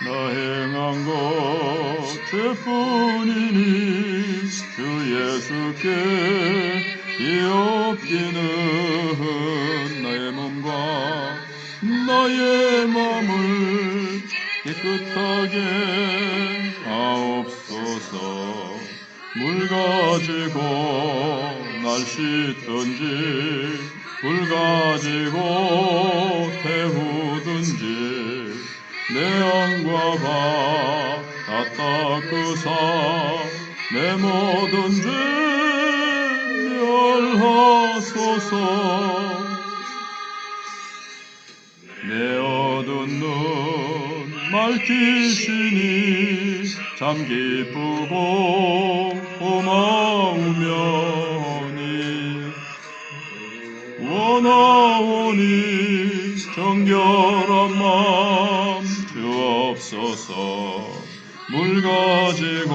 나 행한 것 죄뿐이니 주 예수께 이옵기는 나의 몸과 나의 맘을 깨끗하게 하옵소서. 물 가지고 날 씻든지 불 가지고 태우든지 내 안과 바 다 닦으사 내 모든 죄 멸하소서. 내 어두운 눈 맑히시니 참 기쁘고 고마우며니 원하오니 정결한 맘 주옵소서. 물 가지고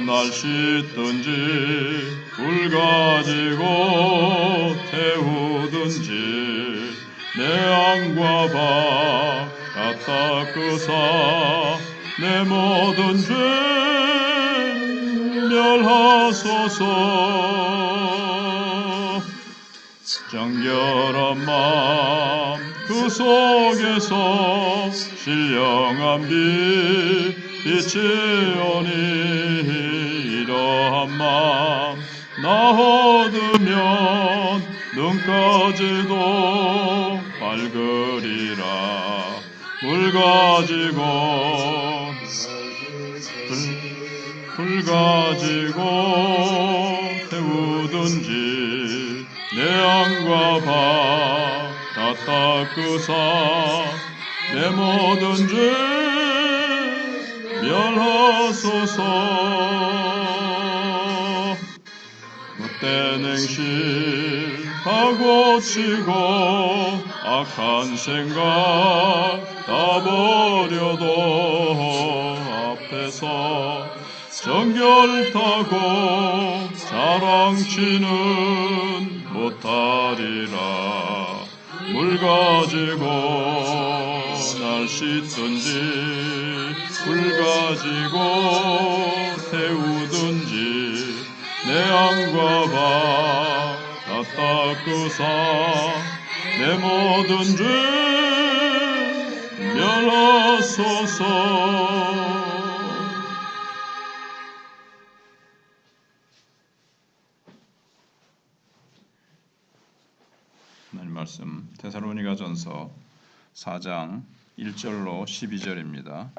날 씻든지 불 가지고 태우든지 내 안과 바 다 닦으사 내 모든 죄 멸하소서. 정결한 맘 그 속에서 신령한 빛이 오니 이러한 맘 나 얻으면 눈까지도 밝으리라. 물 가지고 불 가지고 태우든지 내 안과 바 다 닦으사 내 모든 죄 멸하소서. 못된 행실 다 고치고 악한 생각 다 버려도 앞에서 정결타고 자랑치는 못하리라. 물 가지고 날 씻든지 불 가지고 태우든지 내 안과 바 다 닦으사 내 모든 죄 멸하소서. 하나님 말씀 데살로니가전서 4장 1절로 12절입니다.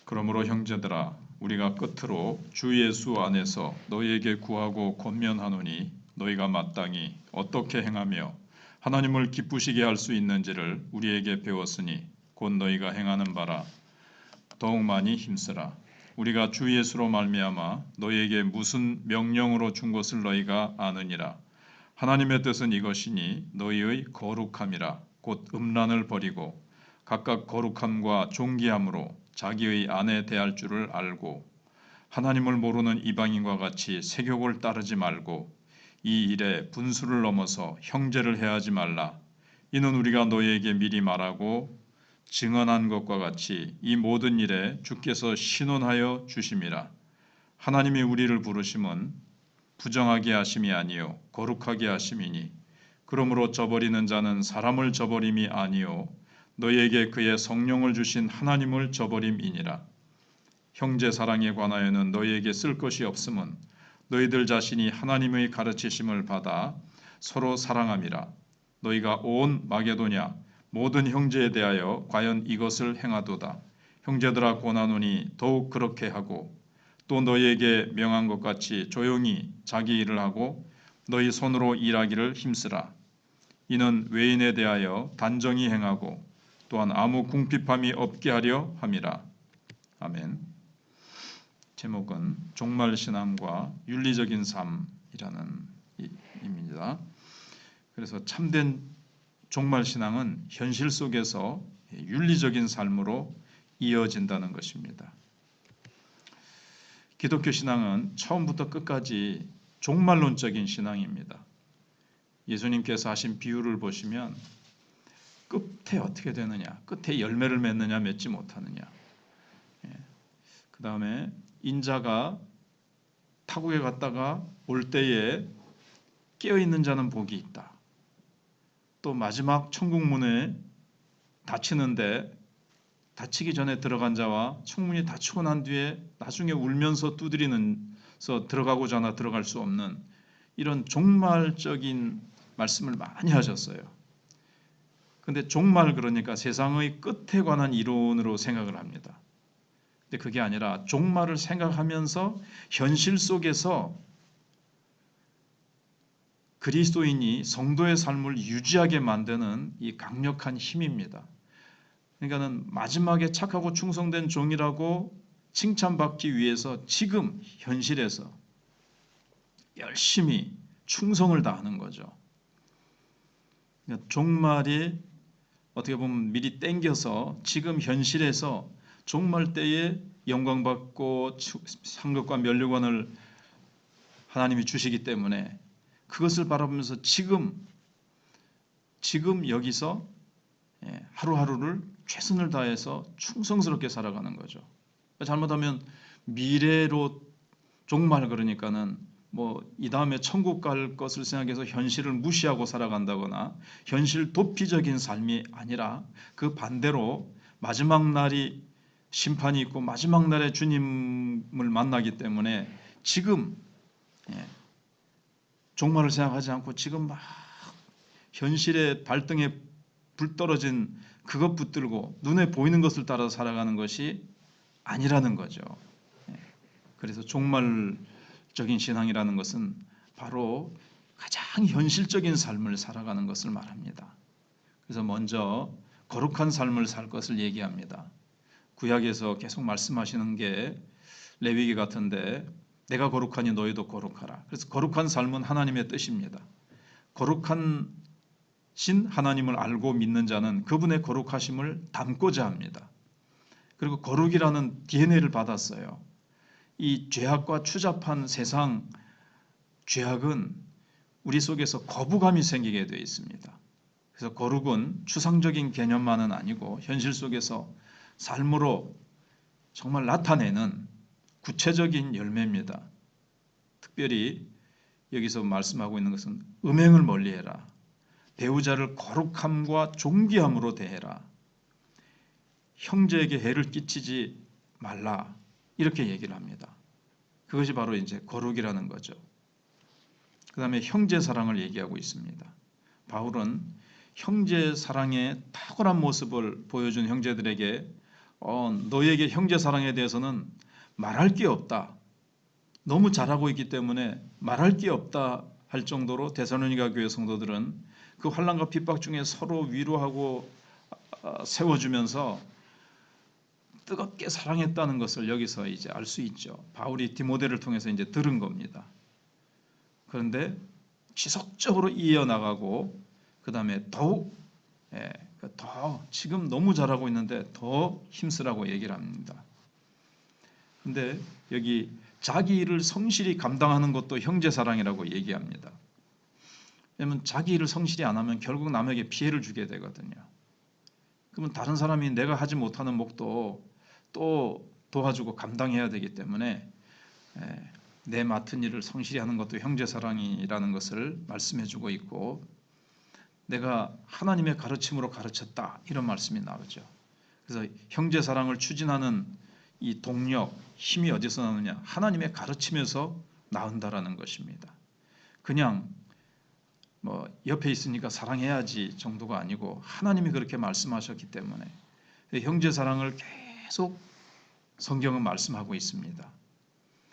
그러므로 형제들아 우리가 끝으로 주 예수 안에서 너희에게 구하고 권면하노니 너희가 마땅히 어떻게 행하며 하나님을 기쁘시게 할 수 있는지를 우리에게 배웠으니 곧 너희가 행하는 바라 더욱 많이 힘쓰라. 우리가 주 예수로 말미암아 너희에게 무슨 명령으로 준 것을 너희가 아느니라. 하나님의 뜻은 이것이니 너희의 거룩함이라. 곧 음란을 버리고 각각 거룩함과 존귀함으로 자기의 아내 대할 줄을 알고 하나님을 모르는 이방인과 같이 세욕을 따르지 말고 이 일에 분수를 넘어서 형제를 해하지 말라. 이는 우리가 너희에게 미리 말하고 증언한 것과 같이 이 모든 일에 주께서 신원하여 주심이라. 하나님이 우리를 부르심은 부정하게 하심이 아니요 거룩하게 하심이니 그러므로 저버리는 자는 사람을 저버림이 아니요 너희에게 그의 성령을 주신 하나님을 저버림이니라. 형제 사랑에 관하여는 너희에게 쓸 것이 없음은 너희들 자신이 하나님의 가르치심을 받아 서로 사랑함이라. 너희가 온 마게도냐 모든 형제에 대하여 과연 이것을 행하도다. 형제들아 권하노니 더욱 그렇게 하고 또 너희에게 명한 것 같이 조용히 자기 일을 하고 너희 손으로 일하기를 힘쓰라. 이는 외인에 대하여 단정히 행하고 또한 아무 궁핍함이 없게 하려 함이라. 아멘. 제목은 종말신앙과 윤리적인 삶이라는 입니다. 그래서 참된 종말신앙은 현실 속에서 윤리적인 삶으로 이어진다는 것입니다. 기독교 신앙은 처음부터 끝까지 종말론적인 신앙입니다. 예수님께서 하신 비유를 보시면 끝에 어떻게 되느냐? 끝에 열매를 맺느냐, 맺지 못하느냐? 그 다음에 인자가 타국에 갔다가 올 때에 깨어 있는 자는 복이 있다. 또 마지막 천국 문에 닫히는데 닫히기 전에 들어간 자와 충분히 닫히고 난 뒤에 나중에 울면서 두드리면서 들어가고자 하나 들어갈 수 없는 이런 종말적인 말씀을 많이 하셨어요. 근데 종말 그러니까 세상의 끝에 관한 이론으로 생각을 합니다. 근데 그게 아니라 종말을 생각하면서 현실 속에서 그리스도인이 성도의 삶을 유지하게 만드는 이 강력한 힘입니다. 그러니까는 마지막에 착하고 충성된 종이라고 칭찬받기 위해서 지금 현실에서 열심히 충성을 다하는 거죠. 그러니까 종말이 어떻게 보면 미리 땡겨서 지금 현실에서 종말 때에 영광받고 상급과 면류관을 하나님이 주시기 때문에 그것을 바라보면서 지금 여기서 하루하루를 최선을 다해서 충성스럽게 살아가는 거죠. 잘못하면 미래로 종말 그러니까는 뭐 이 다음에 천국 갈 것을 생각해서 현실을 무시하고 살아간다거나 현실 도피적인 삶이 아니라 그 반대로 마지막 날이 심판이 있고 마지막 날에 주님을 만나기 때문에 지금 종말을 생각하지 않고 지금 막 현실의 발등에 불 떨어진 그것 붙들고 눈에 보이는 것을 따라 살아가는 것이 아니라는 거죠. 그래서 종말적인 신앙이라는 것은 바로 가장 현실적인 삶을 살아가는 것을 말합니다. 그래서 먼저 거룩한 삶을 살 것을 얘기합니다. 구약에서 계속 말씀하시는 게 레위기 같은데 내가 거룩하니 너희도 거룩하라. 그래서 거룩한 삶은 하나님의 뜻입니다. 거룩한 신 하나님을 알고 믿는 자는 그분의 거룩하심을 담고자 합니다. 그리고 거룩이라는 DNA를 받았어요. 이 죄악과 추잡한 세상 죄악은 우리 속에서 거부감이 생기게 되어 있습니다. 그래서 거룩은 추상적인 개념만은 아니고 현실 속에서 삶으로 정말 나타내는 구체적인 열매입니다. 특별히 여기서 말씀하고 있는 것은 음행을 멀리해라. 배우자를 거룩함과 존귀함으로 대해라. 형제에게 해를 끼치지 말라. 이렇게 얘기를 합니다. 그것이 바로 이제 거룩이라는 거죠. 그 다음에 형제 사랑을 얘기하고 있습니다. 바울은 형제 사랑의 탁월한 모습을 보여준 형제들에게 너에게 형제 사랑에 대해서는 말할 게 없다. 너무 잘하고 있기 때문에 말할 게 없다 할 정도로 데살로니가 교회 성도들은 그 환난과 핍박 중에 서로 위로하고 세워주면서 뜨겁게 사랑했다는 것을 여기서 이제 알 수 있죠. 바울이 디모데를 통해서 이제 들은 겁니다. 그런데 지속적으로 이어나가고 그 다음에 더욱 더 지금 너무 잘하고 있는데 더 힘쓰라고 얘기를 합니다. 근데 여기 자기 일을 성실히 감당하는 것도 형제사랑이라고 얘기합니다. 왜냐하면 자기 일을 성실히 안 하면 결국 남에게 피해를 주게 되거든요. 그러면 다른 사람이 내가 하지 못하는 몫도 또 도와주고 감당해야 되기 때문에 내 맡은 일을 성실히 하는 것도 형제사랑이라는 것을 말씀해주고 있고 내가 하나님의 가르침으로 가르쳤다 이런 말씀이 나오죠. 그래서 형제사랑을 추진하는 이 동력, 힘이 어디서 나오느냐? 하나님의 가르침에서 나온다라는 것입니다. 그냥 뭐 옆에 있으니까 사랑해야지 정도가 아니고 하나님이 그렇게 말씀하셨기 때문에 형제사랑을 계속 성경은 말씀하고 있습니다.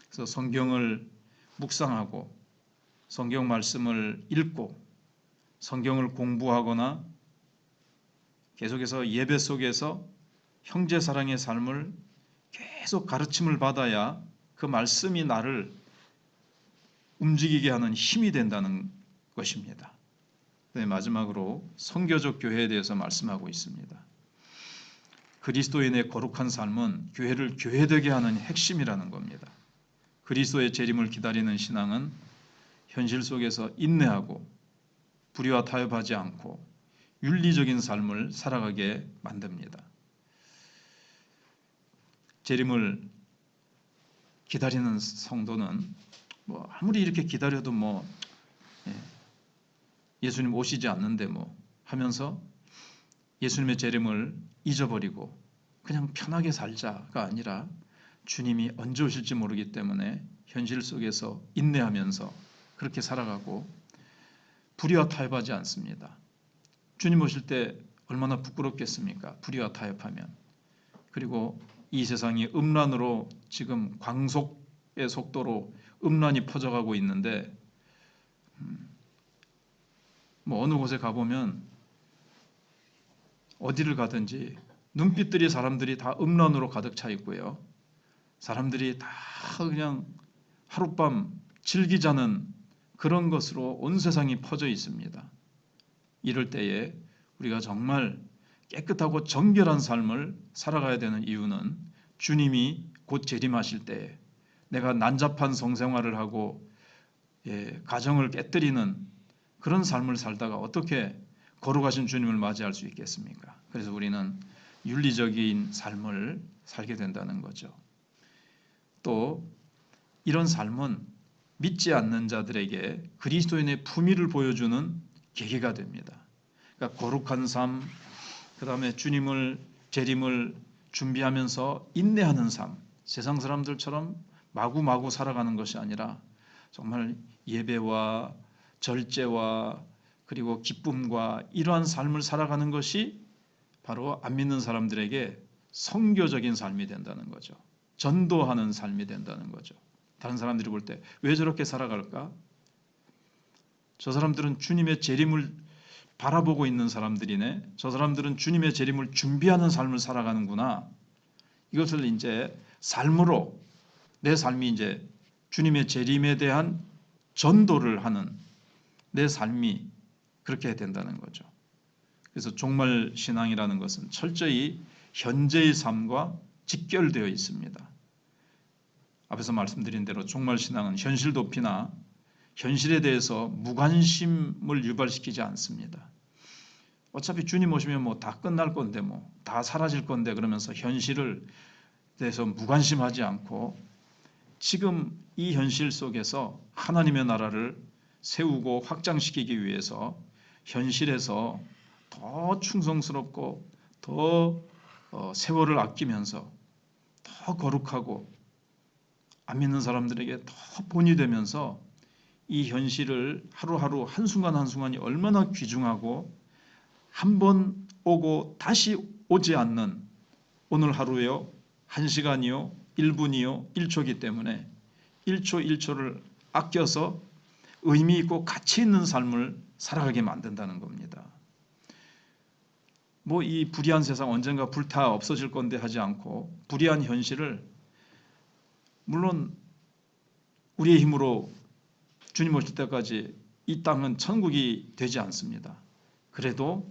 그래서 성경을 묵상하고 성경 말씀을 읽고 성경을 공부하거나 계속해서 예배 속에서 형제사랑의 삶을 계속 가르침을 받아야 그 말씀이 나를 움직이게 하는 힘이 된다는 것입니다. 마지막으로 선교적 교회에 대해서 말씀하고 있습니다. 그리스도인의 거룩한 삶은 교회를 교회되게 하는 핵심이라는 겁니다. 그리스도의 재림을 기다리는 신앙은 현실 속에서 인내하고 불의와 타협하지 않고 윤리적인 삶을 살아가게 만듭니다. 재림을 기다리는 성도는 뭐 아무리 이렇게 기다려도 뭐 예수님 오시지 않는데 뭐 하면서 예수님의 재림을 잊어버리고 그냥 편하게 살자가 아니라 주님이 언제 오실지 모르기 때문에 현실 속에서 인내하면서 그렇게 살아가고 불의와 타협하지 않습니다. 주님 오실 때 얼마나 부끄럽겠습니까? 불의와 타협하면. 그리고 이 세상이 음란으로 지금 광속의 속도로 음란이 퍼져가고 있는데 뭐 어느 곳에 가보면 어디를 가든지 눈빛들이 사람들이 다 음란으로 가득 차 있고요. 사람들이 다 그냥 하룻밤 즐기자는 그런 것으로 온 세상이 퍼져 있습니다. 이럴 때에 우리가 정말 깨끗하고 정결한 삶을 살아가야 되는 이유는 주님이 곧 재림하실 때에 내가 난잡한 성생활을 하고 가정을 깨뜨리는 그런 삶을 살다가 어떻게 거룩하신 주님을 맞이할 수 있겠습니까? 그래서 우리는 윤리적인 삶을 살게 된다는 거죠. 또 이런 삶은 믿지 않는 자들에게 그리스도인의 품위를 보여주는 계기가 됩니다. 그러니까 거룩한 삶, 그 다음에 주님을 재림을 준비하면서 인내하는 삶, 세상 사람들처럼 마구마구 살아가는 것이 아니라 정말 예배와 절제와 그리고 기쁨과 이러한 삶을 살아가는 것이 바로 안 믿는 사람들에게 선교적인 삶이 된다는 거죠. 전도하는 삶이 된다는 거죠. 다른 사람들이 볼 때 왜 저렇게 살아갈까? 저 사람들은 주님의 재림을 바라보고 있는 사람들이네. 저 사람들은 주님의 재림을 준비하는 삶을 살아가는구나. 이것을 이제 삶으로 내 삶이 이제 주님의 재림에 대한 전도를 하는 내 삶이 그렇게 된다는 거죠. 그래서 종말 신앙이라는 것은 철저히 현재의 삶과 직결되어 있습니다. 앞에서 말씀드린 대로 종말 신앙은 현실 도피나 현실에 대해서 무관심을 유발시키지 않습니다. 어차피 주님 오시면 뭐 다 끝날 건데 뭐 다 사라질 건데 그러면서 현실을 대해서 무관심하지 않고 지금 이 현실 속에서 하나님의 나라를 세우고 확장시키기 위해서 현실에서 더 충성스럽고 더 세월을 아끼면서 더 거룩하고 안 믿는 사람들에게 더 본이 되면서 이 현실을 하루하루 한순간 한순간이 얼마나 귀중하고 한 번 오고 다시 오지 않는 오늘 하루요 1시간이요 1분이요 1초이기 때문에 1초 1초를 아껴서 의미 있고 가치 있는 삶을 살아가게 만든다는 겁니다. 뭐 이 불의한 세상 언젠가 불타 없어질 건데 하지 않고 불의한 현실을 물론 우리의 힘으로 주님 오실 때까지 이 땅은 천국이 되지 않습니다. 그래도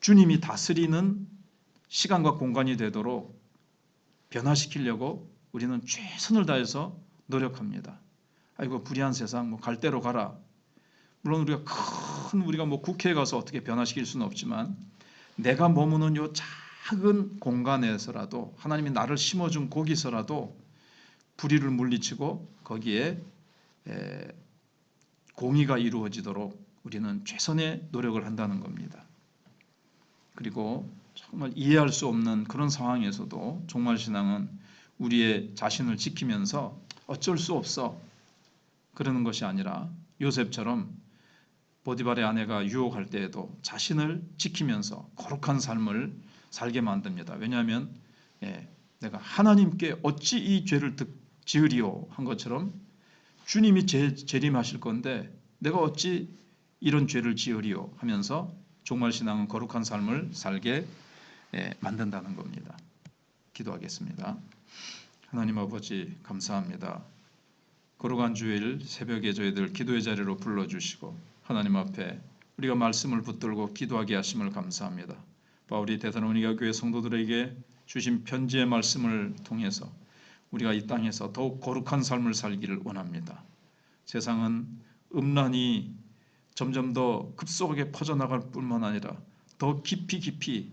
주님이 다스리는 시간과 공간이 되도록 변화시키려고 우리는 최선을 다해서 노력합니다. 아이고 불의한 세상 뭐 갈 대로 가라. 물론 우리가 뭐 국회에 가서 어떻게 변화시킬 수는 없지만 내가 머무는 요 작은 공간에서라도 하나님이 나를 심어준 거기서라도 불의를 물리치고 거기에 공의가 이루어지도록 우리는 최선의 노력을 한다는 겁니다. 그리고 정말 이해할 수 없는 그런 상황에서도 종말신앙은 우리의 자신을 지키면서 어쩔 수 없어 그러는 것이 아니라 요셉처럼 보디발의 아내가 유혹할 때에도 자신을 지키면서 거룩한 삶을 살게 만듭니다. 왜냐하면 내가 하나님께 어찌 이 죄를 지으리오 한 것처럼 주님이 재림하실 건데 내가 어찌 이런 죄를 지으리오 하면서 종말신앙은 거룩한 삶을 살게 만든다는 겁니다. 기도하겠습니다. 하나님 아버지 감사합니다. 거룩한 주일 새벽에 저희들 기도의 자리로 불러주시고 하나님 앞에 우리가 말씀을 붙들고 기도하게 하심을 감사합니다. 바울이 데살로니가 교회 성도들에게 주신 편지의 말씀을 통해서 우리가 이 땅에서 더욱 거룩한 삶을 살기를 원합니다. 세상은 음란이 점점 더 급속하게 퍼져나갈 뿐만 아니라 더 깊이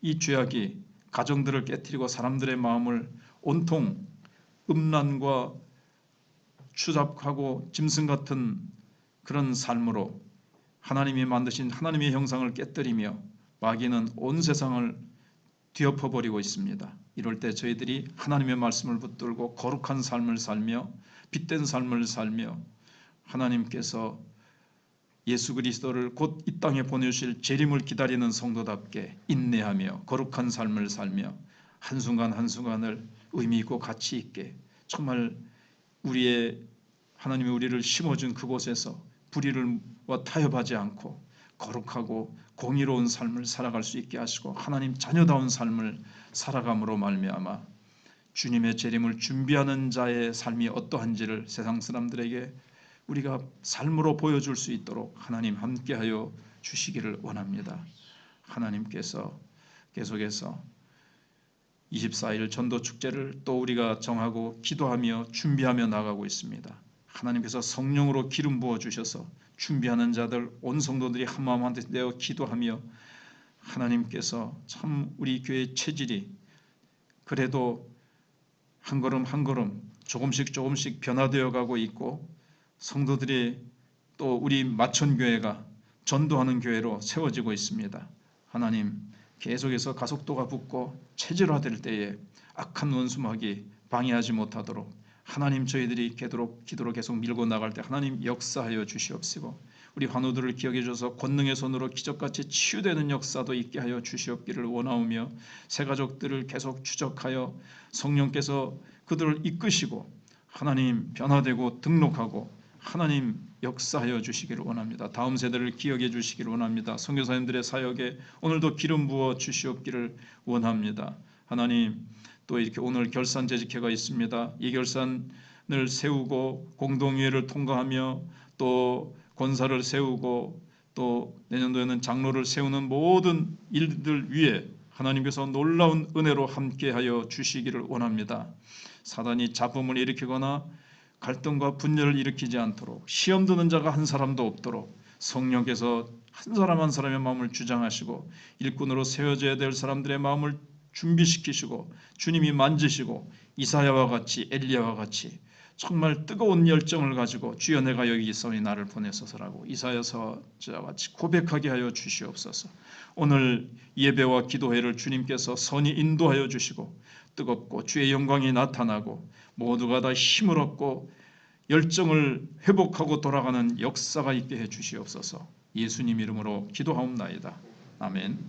이 죄악이 가정들을 깨뜨리고 사람들의 마음을 온통 음란과 추잡하고 짐승 같은 그런 삶으로 하나님이 만드신 하나님의 형상을 깨뜨리며 마귀는 온 세상을 뒤엎어버리고 있습니다. 이럴 때 저희들이 하나님의 말씀을 붙들고 거룩한 삶을 살며 빛된 삶을 살며 하나님께서 예수 그리스도를 곧 이 땅에 보내주실 재림을 기다리는 성도답게 인내하며 거룩한 삶을 살며 한순간 한순간을 의미 있고 가치 있게 정말 우리의 하나님이 우리를 심어준 그곳에서 불의를 타협하지 않고 거룩하고 공의로운 삶을 살아갈 수 있게 하시고 하나님 자녀다운 삶을 살아감으로 말미암아 주님의 재림을 준비하는 자의 삶이 어떠한지를 세상 사람들에게 우리가 삶으로 보여줄 수 있도록 하나님 함께하여 주시기를 원합니다. 하나님께서 계속해서 24일 전도 축제를 또 우리가 정하고 기도하며 준비하며 나가고 있습니다. 하나님께서 성령으로 기름 부어 주셔서 준비하는 자들 온 성도들이 한 마음 한 뜻 되어 기도하며 하나님께서 참 우리 교회의 체질이 그래도 한 걸음 한 걸음 조금씩 변화되어 가고 있고 성도들이 또 우리 마천교회가 전도하는 교회로 세워지고 있습니다. 하나님 계속해서 가속도가 붙고 체질화될 때에 악한 원수막이 방해하지 못하도록 하나님 저희들이 기도로 계속 밀고 나갈 때 하나님 역사하여 주시옵시고 우리 환우들을 기억해 주셔서 권능의 손으로 기적같이 치유되는 역사도 있게 하여 주시옵기를 원하오며 새 가족들을 계속 추적하여 성령께서 그들을 이끄시고 하나님 변화되고 등록하고 하나님 역사하여 주시기를 원합니다. 다음 세대를 기억해 주시기를 원합니다. 선교사님들의 사역에 오늘도 기름 부어 주시옵기를 원합니다. 하나님 또 이렇게 오늘 결산 재직회가 있습니다. 이 결산을 세우고 공동회의를 통과하며 또 권사를 세우고 또 내년도에는 장로를 세우는 모든 일들 위에 하나님께서 놀라운 은혜로 함께하여 주시기를 원합니다. 사단이 잡음을 일으키거나 갈등과 분열을 일으키지 않도록 시험 드는 자가 한 사람도 없도록 성령께서 한 사람 한 사람의 마음을 주장하시고 일꾼으로 세워져야 될 사람들의 마음을 준비시키시고 주님이 만지시고 이사야와 같이 엘리야와 같이 정말 뜨거운 열정을 가지고 주여 내가 여기 있사오니 나를 보내소서라고 이사야서와 같이 고백하게 하여 주시옵소서. 오늘 예배와 기도회를 주님께서 선히 인도하여 주시고 뜨겁고 주의 영광이 나타나고 모두가 다 힘을 얻고 열정을 회복하고 돌아가는 역사가 있게 해 주시옵소서. 예수님 이름으로 기도하옵나이다. 아멘.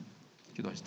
기도하시다.